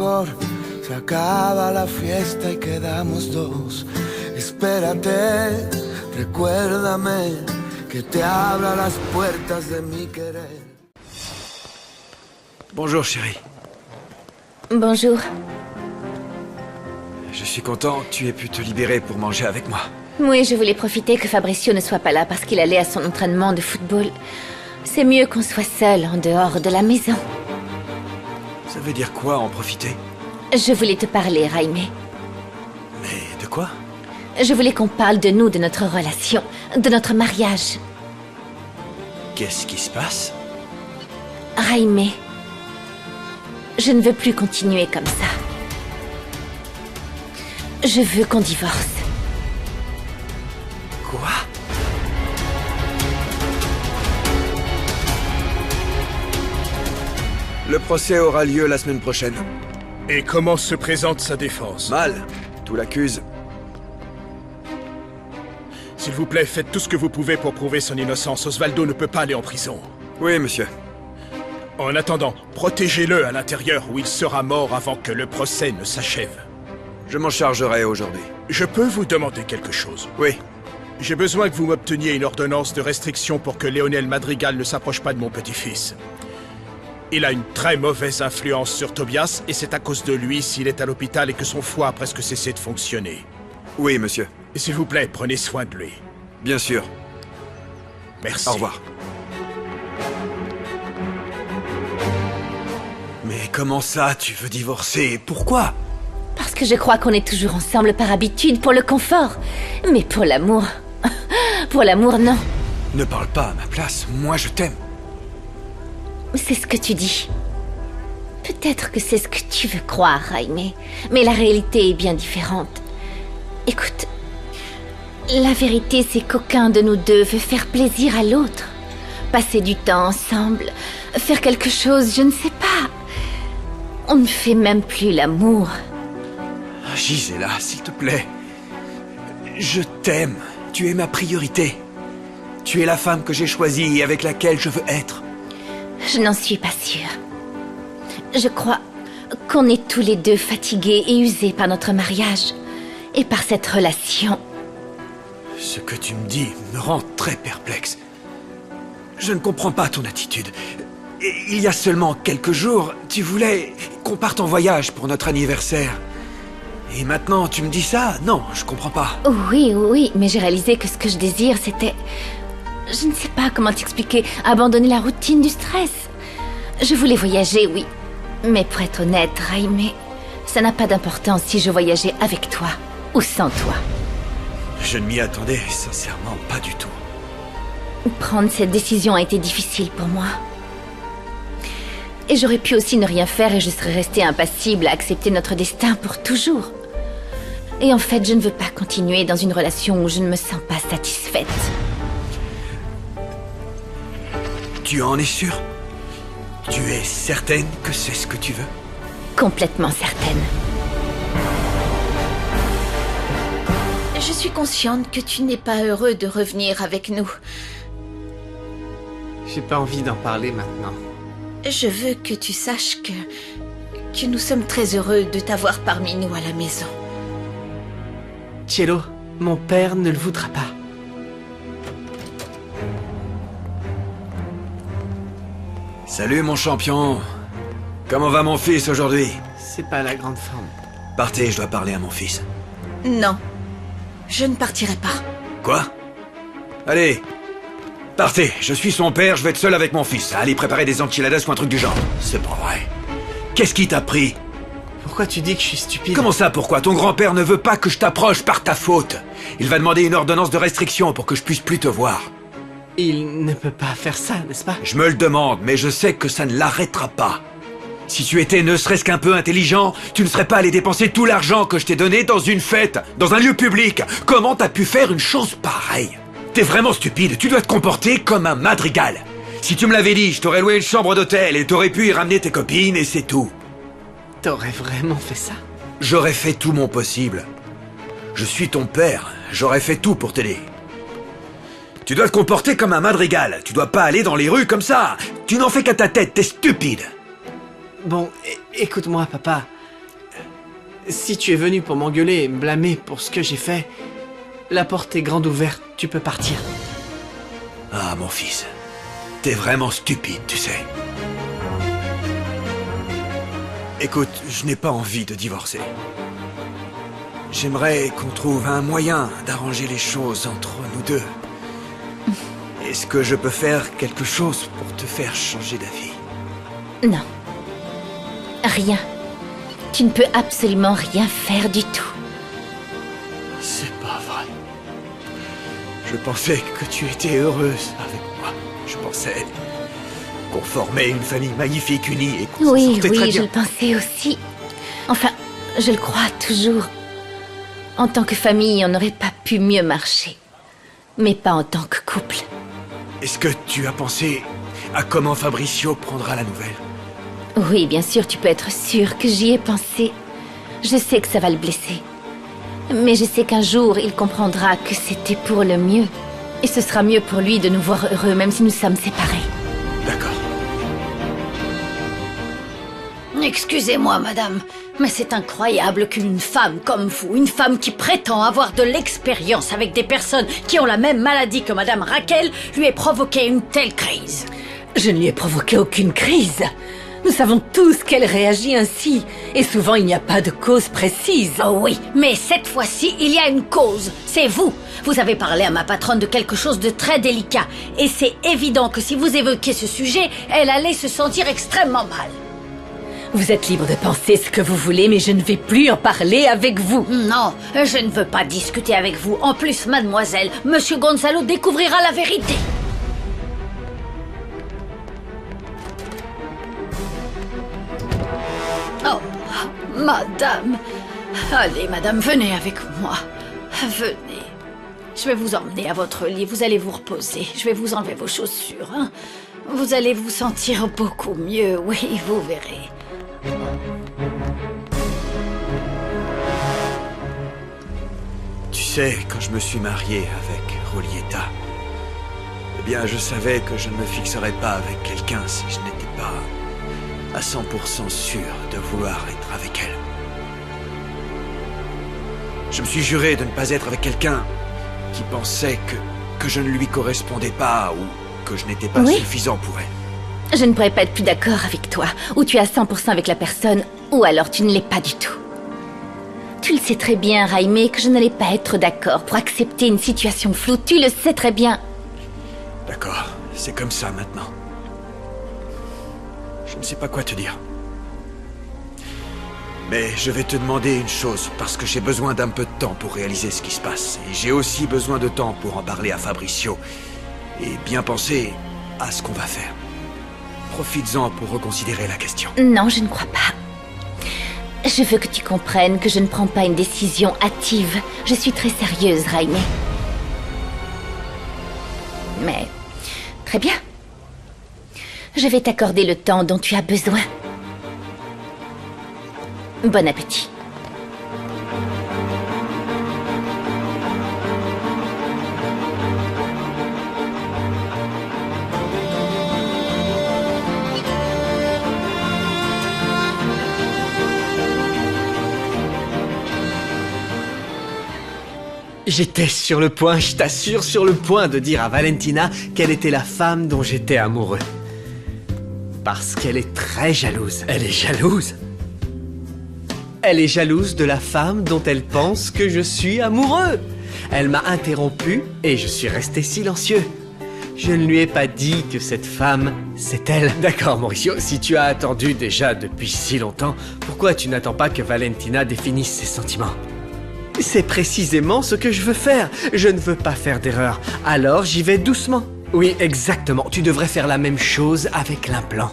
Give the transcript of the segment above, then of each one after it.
mejor. Se acaba la fiesta y quedamos dos. Espérate, recuérdame que te abra las puertas de mi querer. Bonjour, chérie. Bonjour. Je suis content que tu aies pu te libérer pour manger avec moi. Oui, je voulais profiter que Fabricio ne soit pas là parce qu'il allait à son entraînement de football. C'est mieux qu'on soit seul en dehors de la maison. Ça veut dire quoi, en profiter? Je voulais te parler, Jaime. Mais de quoi? Je voulais qu'on parle de nous, de notre relation, de notre mariage. Qu'est-ce qui se passe? Jaime, je ne veux plus continuer comme ça. Je veux qu'on divorce. Quoi? Le procès aura lieu la semaine prochaine. Et comment se présente sa défense? Mal. Tout l'accuse. S'il vous plaît, faites tout ce que vous pouvez pour prouver son innocence. Osvaldo ne peut pas aller en prison. Oui, monsieur. En attendant, protégez-le à l'intérieur où il sera mort avant que le procès ne s'achève. Je m'en chargerai aujourd'hui. Je peux vous demander quelque chose? Oui. J'ai besoin que vous m'obteniez une ordonnance de restriction pour que Léonel Madrigal ne s'approche pas de mon petit-fils. Il a une très mauvaise influence sur Tobias et c'est à cause de lui s'il est à l'hôpital et que son foie a presque cessé de fonctionner. Oui, monsieur. Et s'il vous plaît, prenez soin de lui. Bien sûr. Merci. Au revoir. Mais comment ça, tu veux divorcer? Pourquoi? Parce que je crois qu'on est toujours ensemble par habitude, pour le confort. Mais pour l'amour... Pour l'amour, non. Ne parle pas à ma place, moi je t'aime. C'est ce que tu dis. Peut-être que c'est ce que tu veux croire, Jaime. Mais la réalité est bien différente. Écoute, la vérité, c'est qu'aucun de nous deux veut faire plaisir à l'autre. Passer du temps ensemble, faire quelque chose, je ne sais pas. On ne fait même plus l'amour. Gisela, s'il te plaît. Je t'aime. Tu es ma priorité. Tu es la femme que j'ai choisie et avec laquelle je veux être. Je n'en suis pas sûre. Je crois qu'on est tous les deux fatigués et usés par notre mariage. Et par cette relation. Ce que tu me dis me rend très perplexe. Je ne comprends pas ton attitude. Il y a seulement quelques jours, tu voulais qu'on parte en voyage pour notre anniversaire. Et maintenant, tu me dis ça? Non, je comprends pas. Oui, mais j'ai réalisé que ce que je désire, c'était... Je ne sais pas comment t'expliquer, abandonner la routine du stress. Je voulais voyager, oui. Mais pour être honnête, Jaime, ça n'a pas d'importance si je voyageais avec toi ou sans toi. Je ne m'y attendais sincèrement pas du tout. Prendre cette décision a été difficile pour moi. Et j'aurais pu aussi ne rien faire et je serais restée impassible à accepter notre destin pour toujours. Et en fait, je ne veux pas continuer dans une relation où je ne me sens pas satisfaite. Tu en es sûre? Tu es certaine que c'est ce que tu veux? Complètement certaine. Je suis consciente que tu n'es pas heureux de revenir avec nous. J'ai pas envie d'en parler maintenant. Je veux que tu saches que nous sommes très heureux de t'avoir parmi nous à la maison. Cielo, mon père ne le voudra pas. Salut mon champion. Comment va mon fils aujourd'hui? C'est pas la grande forme. Partez, je dois parler à mon fils. Non, je ne partirai pas. Quoi? Allez, partez, je suis son père, je vais être seul avec mon fils. Allez préparer des enchiladas ou un truc du genre. C'est pas vrai. Qu'est-ce qui t'a pris? Pourquoi tu dis que je suis stupide? Comment ça, pourquoi? Ton grand-père ne veut pas que je t'approche par ta faute. Il va demander une ordonnance de restriction pour que je puisse plus te voir. Il ne peut pas faire ça, n'est-ce pas? Je me le demande, mais je sais que ça ne l'arrêtera pas. Si tu étais ne serait-ce qu'un peu intelligent, tu ne serais pas allé dépenser tout l'argent que je t'ai donné dans une fête, dans un lieu public. Comment t'as pu faire une chose pareille? T'es vraiment stupide, tu dois te comporter comme un madrigal. Si tu me l'avais dit, je t'aurais loué une chambre d'hôtel et t'aurais pu y ramener tes copines et c'est tout. T'aurais vraiment fait ça? J'aurais fait tout mon possible. Je suis ton père, j'aurais fait tout pour t'aider. Tu dois te comporter comme un madrigal, tu dois pas aller dans les rues comme ça. Tu n'en fais qu'à ta tête, t'es stupide. Bon, écoute-moi, papa. Si tu es venu pour m'engueuler et me blâmer pour ce que j'ai fait, la porte est grande ouverte, tu peux partir. Ah, mon fils, t'es vraiment stupide, tu sais. Écoute, je n'ai pas envie de divorcer. J'aimerais qu'on trouve un moyen d'arranger les choses entre nous deux. Est-ce que je peux faire quelque chose pour te faire changer d'avis? Non. Rien. Tu ne peux absolument rien faire du tout. C'est pas vrai. Je pensais que tu étais heureuse avec moi. Je pensais qu'on formait une famille magnifique, unie et qu'on s'en Oui, sortait très oui, je bien. le pensais aussi. Enfin, je le crois toujours. En tant que famille, on n'aurait pas pu mieux marcher. Mais pas en tant que couple. Est-ce que tu as pensé à comment Fabricio prendra la nouvelle? Oui, bien sûr, tu peux être sûr que j'y ai pensé. Je sais que ça va le blesser. Mais je sais qu'un jour, il comprendra que c'était pour le mieux. Et ce sera mieux pour lui de nous voir heureux, même si nous sommes séparés. D'accord. Excusez-moi, madame, mais c'est incroyable qu'une femme comme vous, une femme qui prétend avoir de l'expérience avec des personnes qui ont la même maladie que madame Raquel, lui ait provoqué une telle crise. Je ne lui ai provoqué aucune crise. Nous savons tous qu'elle réagit ainsi. Et souvent, il n'y a pas de cause précise. Oh oui, mais cette fois-ci, il y a une cause. C'est vous. Vous avez parlé à ma patronne de quelque chose de très délicat. Et c'est évident que si vous évoquiez ce sujet, elle allait se sentir extrêmement mal. Vous êtes libre de penser ce que vous voulez, mais je ne vais plus en parler avec vous. Non, je ne veux pas discuter avec vous. En plus, mademoiselle, monsieur Gonzalo découvrira la vérité. Oh, madame. Allez, madame, venez avec moi. Venez. Je vais vous emmener à votre lit. Vous allez vous reposer. Je vais vous enlever vos chaussures. Hein. Vous allez vous sentir beaucoup mieux. Oui, vous verrez. Tu sais, quand je me suis marié avec Rolieta, eh bien, je savais que je ne me fixerais pas avec quelqu'un si je n'étais pas à 100% sûr de vouloir être avec elle. Je me suis juré de ne pas être avec quelqu'un qui pensait que je ne lui correspondais pas ou que je n'étais pas Oui. suffisant pour elle. Je ne pourrais pas être plus d'accord avec toi. Ou tu es à 100% avec la personne, ou alors tu ne l'es pas du tout. Tu le sais très bien, Jaime, que je n'allais pas être d'accord pour accepter une situation floue. Tu le sais très bien. D'accord, c'est comme ça maintenant. Je ne sais pas quoi te dire. Mais je vais te demander une chose, parce que j'ai besoin d'un peu de temps pour réaliser ce qui se passe. Et j'ai aussi besoin de temps pour en parler à Fabricio. Et bien penser à ce qu'on va faire. Profites-en pour reconsidérer la question. Non, je ne crois pas. Je veux que tu comprennes que je ne prends pas une décision hâtive. Je suis très sérieuse, Jaime. Mais, très bien. Je vais t'accorder le temps dont tu as besoin. Bon appétit. J'étais sur le point, je t'assure, sur le point de dire à Valentina qu'elle était la femme dont j'étais amoureux. Parce qu'elle est très jalouse. Elle est jalouse? Elle est jalouse de la femme dont elle pense que je suis amoureux. Elle m'a interrompu et je suis resté silencieux. Je ne lui ai pas dit que cette femme, c'est elle. D'accord, Mauricio, si tu as attendu déjà depuis si longtemps, pourquoi tu n'attends pas que Valentina définisse ses sentiments? C'est précisément ce que je veux faire. Je ne veux pas faire d'erreur. Alors j'y vais doucement. Oui, exactement. Tu devrais faire la même chose avec l'implant.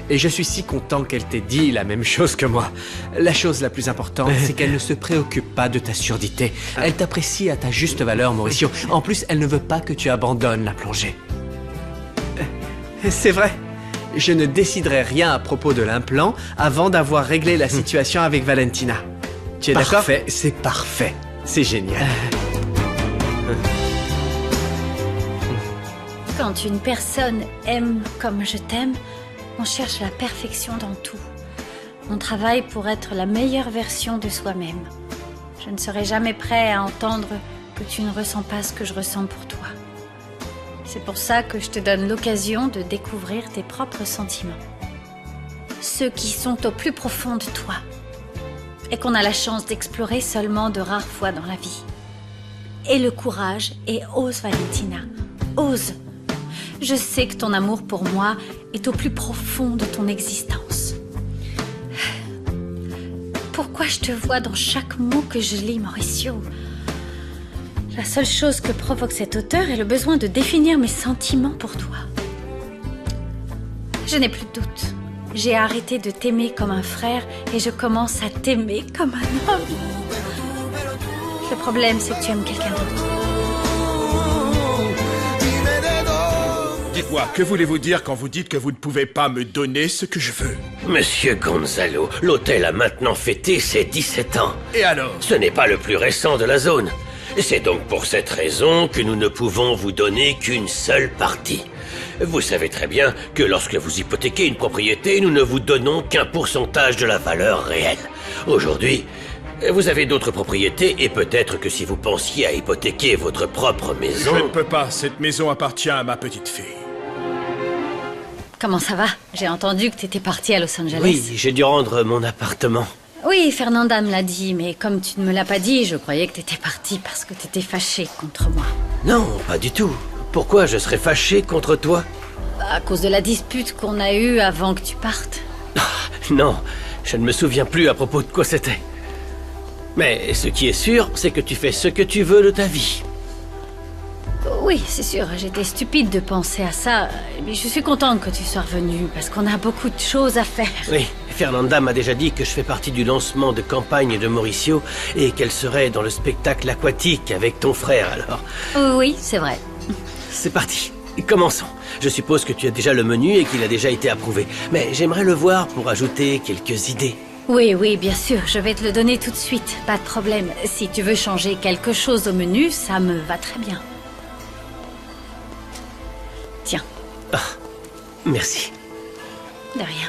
Et je suis si content qu'elle t'ait dit la même chose que moi. La chose la plus importante, c'est qu'elle ne se préoccupe pas de ta surdité. Elle t'apprécie à ta juste valeur, Mauricio. En plus, elle ne veut pas que tu abandonnes la plongée. C'est vrai. Je ne déciderai rien à propos de l'implant avant d'avoir réglé la situation avec Valentina. Tu es d'accord? Parfait, c'est parfait. C'est génial. Quand une personne aime comme je t'aime, on cherche la perfection dans tout. On travaille pour être la meilleure version de soi-même. Je ne serai jamais prêt à entendre que tu ne ressens pas ce que je ressens pour toi. C'est pour ça que je te donne l'occasion de découvrir tes propres sentiments. Ceux qui sont au plus profond de toi. Et qu'on a la chance d'explorer seulement de rares fois dans la vie. Aie le courage et ose, Valentina. Ose. Je sais que ton amour pour moi est au plus profond de ton existence. Pourquoi je te vois dans chaque mot que je lis, Mauricio? La seule chose que provoque cet auteur est le besoin de définir mes sentiments pour toi. Je n'ai plus de doute. J'ai arrêté de t'aimer comme un frère et je commence à t'aimer comme un homme. Le problème, c'est que tu aimes quelqu'un d'autre. Dites-moi, que voulez-vous dire quand vous dites que vous ne pouvez pas me donner ce que je veux? Monsieur Gonzalo, l'hôtel a maintenant fêté ses 17 ans. Et alors? Ce n'est pas le plus récent de la zone. C'est donc pour cette raison que nous ne pouvons vous donner qu'une seule partie. Vous savez très bien que lorsque vous hypothéquez une propriété, nous ne vous donnons qu'un pourcentage de la valeur réelle. Aujourd'hui, vous avez d'autres propriétés et peut-être que si vous pensiez à hypothéquer votre propre maison... Je ne peux pas, cette maison appartient à ma petite fille. Comment ça va? J'ai entendu que t'étais parti à Los Angeles. Oui, j'ai dû rendre mon appartement. Oui, Fernanda me l'a dit, mais comme tu ne me l'as pas dit, je croyais que t'étais parti parce que t'étais fâché contre moi. Non, pas du tout. Pourquoi je serais fâché contre toi? À cause de la dispute qu'on a eue avant que tu partes. Non, je ne me souviens plus à propos de quoi c'était. Mais ce qui est sûr, c'est que tu fais ce que tu veux de ta vie. Oui, c'est sûr, j'étais stupide de penser à ça. Mais je suis contente que tu sois revenu, parce qu'on a beaucoup de choses à faire. Oui, Fernanda m'a déjà dit que je fais partie du lancement de campagne de Mauricio et qu'elle serait dans le spectacle aquatique avec ton frère, alors... Oui, c'est vrai. C'est parti, commençons. Je suppose que tu as déjà le menu et qu'il a déjà été approuvé. Mais j'aimerais le voir pour ajouter quelques idées. Oui, bien sûr, je vais te le donner tout de suite, pas de problème. Si tu veux changer quelque chose au menu, ça me va très bien. Tiens. Ah, merci. De rien.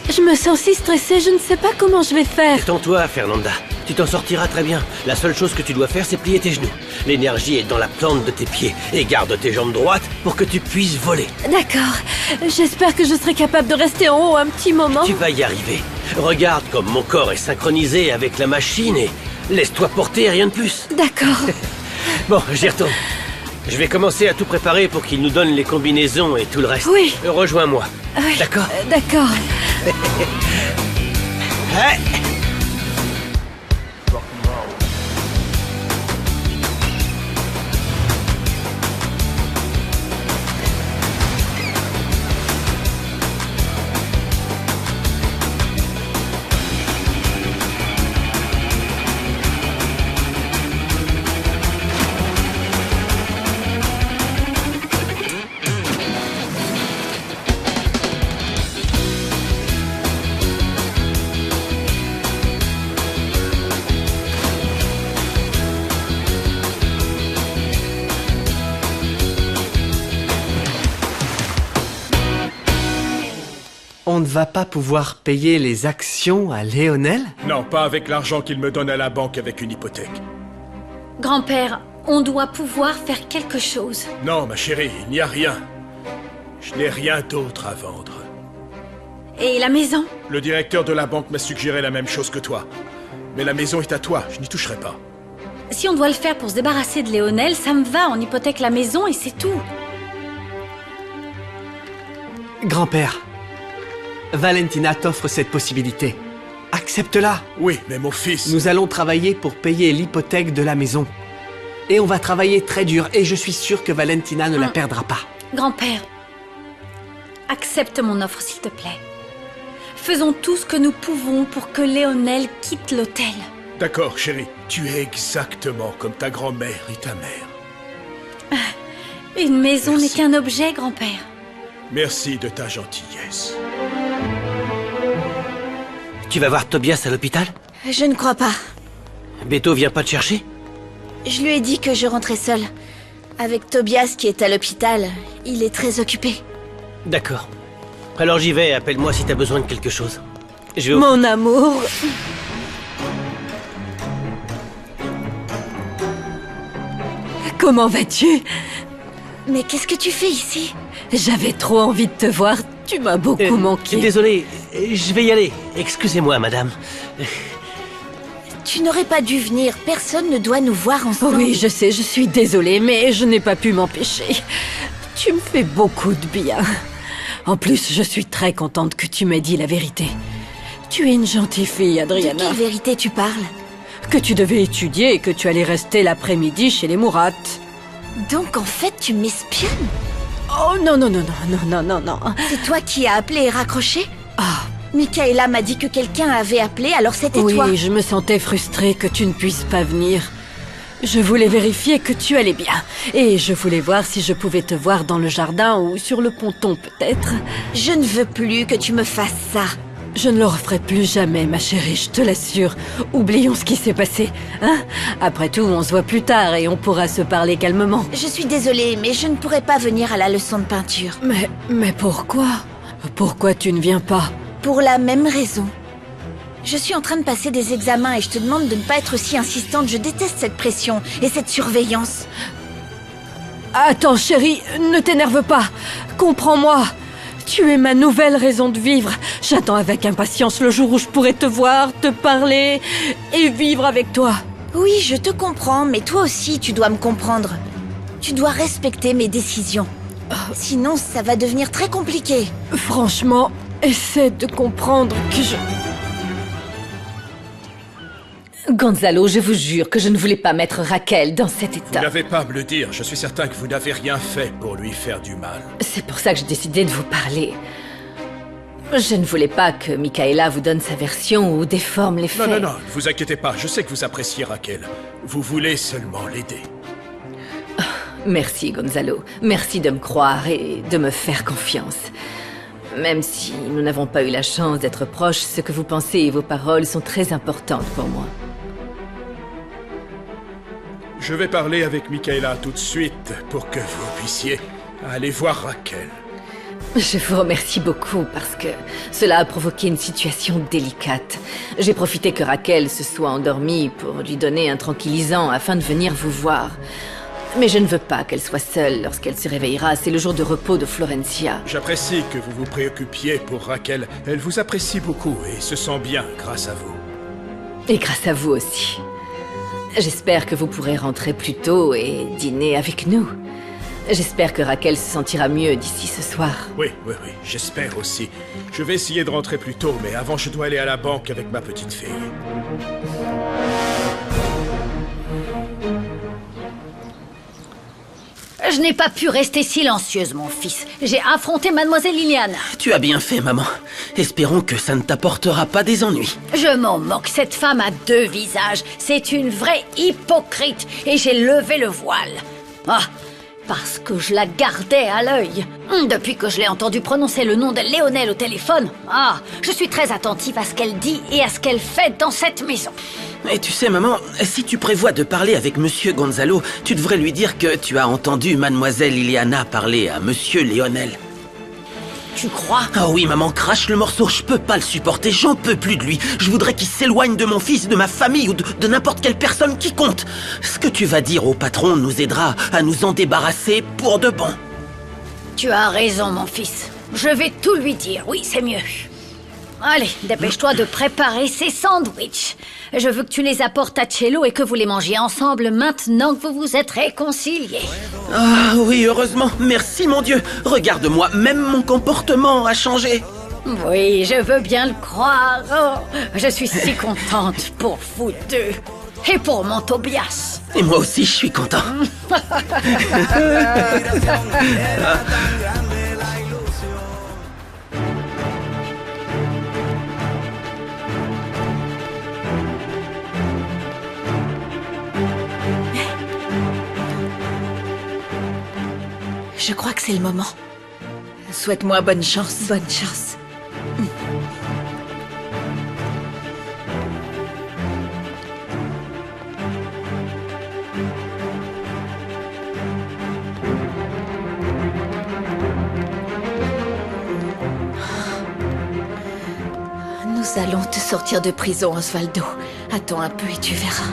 Je me sens si stressée, je ne sais pas comment je vais faire. Détends-toi, Fernanda. Tu t'en sortiras très bien. La seule chose que tu dois faire, c'est plier tes genoux. L'énergie est dans la plante de tes pieds. Et garde tes jambes droites pour que tu puisses voler. D'accord. J'espère que je serai capable de rester en haut un petit moment. Tu vas y arriver. Regarde comme mon corps est synchronisé avec la machine et laisse-toi porter, rien de plus. D'accord. Bon, j'y retourne. Je vais commencer à tout préparer pour qu'il nous donne les combinaisons et tout le reste. Oui. Rejoins-moi. Oui. D'accord? D'accord. Hey. On ne va pas pouvoir payer les actions à Léonel? Non, pas avec l'argent qu'il me donne à la banque avec une hypothèque. Grand-père, on doit pouvoir faire quelque chose. Non, ma chérie, il n'y a rien. Je n'ai rien d'autre à vendre. Et la maison? Le directeur de la banque m'a suggéré la même chose que toi. Mais la maison est à toi, je n'y toucherai pas. Si on doit le faire pour se débarrasser de Léonel, ça me va, on hypothèque la maison et c'est tout. Grand-père, Valentina t'offre cette possibilité. Accepte-la. Oui, mais mon fils... Nous allons travailler pour payer l'hypothèque de la maison. Et on va travailler très dur, et je suis sûr que Valentina ne la perdra pas. Grand-père, accepte mon offre s'il te plaît. Faisons tout ce que nous pouvons pour que Léonel quitte l'hôtel. D'accord, chérie. Tu es exactement comme ta grand-mère et ta mère. Une maison n'est Merci. qu'un objet, grand-père. Merci de ta gentillesse. Tu vas voir Tobias à l'hôpital? Je ne crois pas. Beto vient pas te chercher? Je lui ai dit que je rentrais seule. Avec Tobias qui est à l'hôpital. Il est très occupé. D'accord. Alors j'y vais, appelle-moi si t'as besoin de quelque chose. Je vais au... Mon amour. Comment vas-tu? Mais qu'est-ce que tu fais ici? J'avais trop envie de te voir. Tu m'as beaucoup manqué. Désolé, je vais y aller. Excusez-moi, madame. Tu n'aurais pas dû venir. Personne ne doit nous voir ensemble. Oui, je sais, je suis désolée, mais je n'ai pas pu m'empêcher. Tu me fais beaucoup de bien. En plus, je suis très contente que tu m'aies dit la vérité. Tu es une gentille fille, De Adriana. quelle vérité tu parles? Que tu devais étudier et que tu allais rester l'après-midi chez les Mourates. Donc en fait, tu m'espionnes? Oh non, non, non, non, non, non, non, non. C'est toi qui as appelé et raccroché? Ah, Michaela m'a dit que quelqu'un avait appelé, alors c'était oui, toi. je me sentais frustrée que tu ne puisses pas venir. Je voulais vérifier que tu allais bien. Et je voulais voir si je pouvais te voir dans le jardin ou sur le ponton peut-être. Je ne veux plus que tu me fasses ça. Je ne le referai plus jamais, ma chérie, je te l'assure. Oublions ce qui s'est passé, hein? Après tout, on se voit plus tard et on pourra se parler calmement. Je suis désolée, mais je ne pourrai pas venir à la leçon de peinture. Mais pourquoi? Pourquoi tu ne viens pas? Pour la même raison. Je suis en train de passer des examens et je te demande de ne pas être si insistante. Je déteste cette pression et cette surveillance. Attends, chérie, ne t'énerve pas. Comprends-moi. Tu es ma nouvelle raison de vivre. J'attends avec impatience le jour où je pourrai te voir, te parler et vivre avec toi. Oui, je te comprends, mais toi aussi, tu dois me comprendre. Tu dois respecter mes décisions. Sinon, ça va devenir très compliqué. Franchement, essaie de comprendre que je... Gonzalo, je vous jure que je ne voulais pas mettre Raquel dans cet Vous état. n'avez pas à me le dire. Je suis certain que vous n'avez rien fait pour lui faire du mal. C'est pour ça que j'ai décidé de vous parler. Je ne voulais pas que Michaela vous donne sa version ou déforme les faits. Non, non, non, ne vous inquiétez pas. Je sais que vous appréciez Raquel. Vous voulez seulement l'aider. Merci, Gonzalo. Merci de me croire et de me faire confiance. Même si nous n'avons pas eu la chance d'être proches, ce que vous pensez et vos paroles sont très importantes pour moi. Je vais parler avec Michaela tout de suite pour que vous puissiez aller voir Raquel. Je vous remercie beaucoup parce que cela a provoqué une situation délicate. J'ai profité que Raquel se soit endormie pour lui donner un tranquillisant afin de venir vous voir. Mais je ne veux pas qu'elle soit seule lorsqu'elle se réveillera. C'est le jour de repos de Florencia. J'apprécie que vous vous préoccupiez pour Raquel. Elle vous apprécie beaucoup et se sent bien grâce à vous. Et grâce à vous aussi. J'espère que vous pourrez rentrer plus tôt et dîner avec nous. J'espère que Raquel se sentira mieux d'ici ce soir. Oui, j'espère aussi. Je vais essayer de rentrer plus tôt, mais avant je dois aller à la banque avec ma petite fille. Je n'ai pas pu rester silencieuse, mon fils. J'ai affronté Mademoiselle Liliana. Tu as bien fait, maman. Espérons que ça ne t'apportera pas des ennuis. Je m'en moque, cette femme a deux visages. C'est une vraie hypocrite et j'ai levé le voile. Ah, parce que je la gardais à l'œil. Depuis que je l'ai entendu prononcer le nom de Léonel au téléphone, je suis très attentive à ce qu'elle dit et à ce qu'elle fait dans cette maison. Et tu sais, maman, si tu prévois de parler avec Monsieur Gonzalo, tu devrais lui dire que tu as entendu Mademoiselle Liliana parler à Monsieur Léonel. Tu crois? Ah oui, maman, crache le morceau, je peux pas le supporter, j'en peux plus de lui. Je voudrais qu'il s'éloigne de mon fils, de ma famille ou de n'importe quelle personne qui compte. Ce que tu vas dire au patron nous aidera à nous en débarrasser pour de bon. Tu as raison, mon fils. Je vais tout lui dire, oui, c'est mieux. Allez, dépêche-toi de préparer ces sandwichs. Je veux que tu les apportes à Cello et que vous les mangiez ensemble maintenant que vous vous êtes réconciliés. Ah oui, heureusement, merci mon Dieu. Regarde-moi, même mon comportement a changé. Oui, je veux bien le croire. Oh, je suis si contente pour vous deux. Et pour mon Tobias. Et moi aussi, je suis content. Je crois que c'est le moment. Souhaite-moi bonne chance. Bonne chance. Nous allons te sortir de prison, Osvaldo. Attends un peu et tu verras.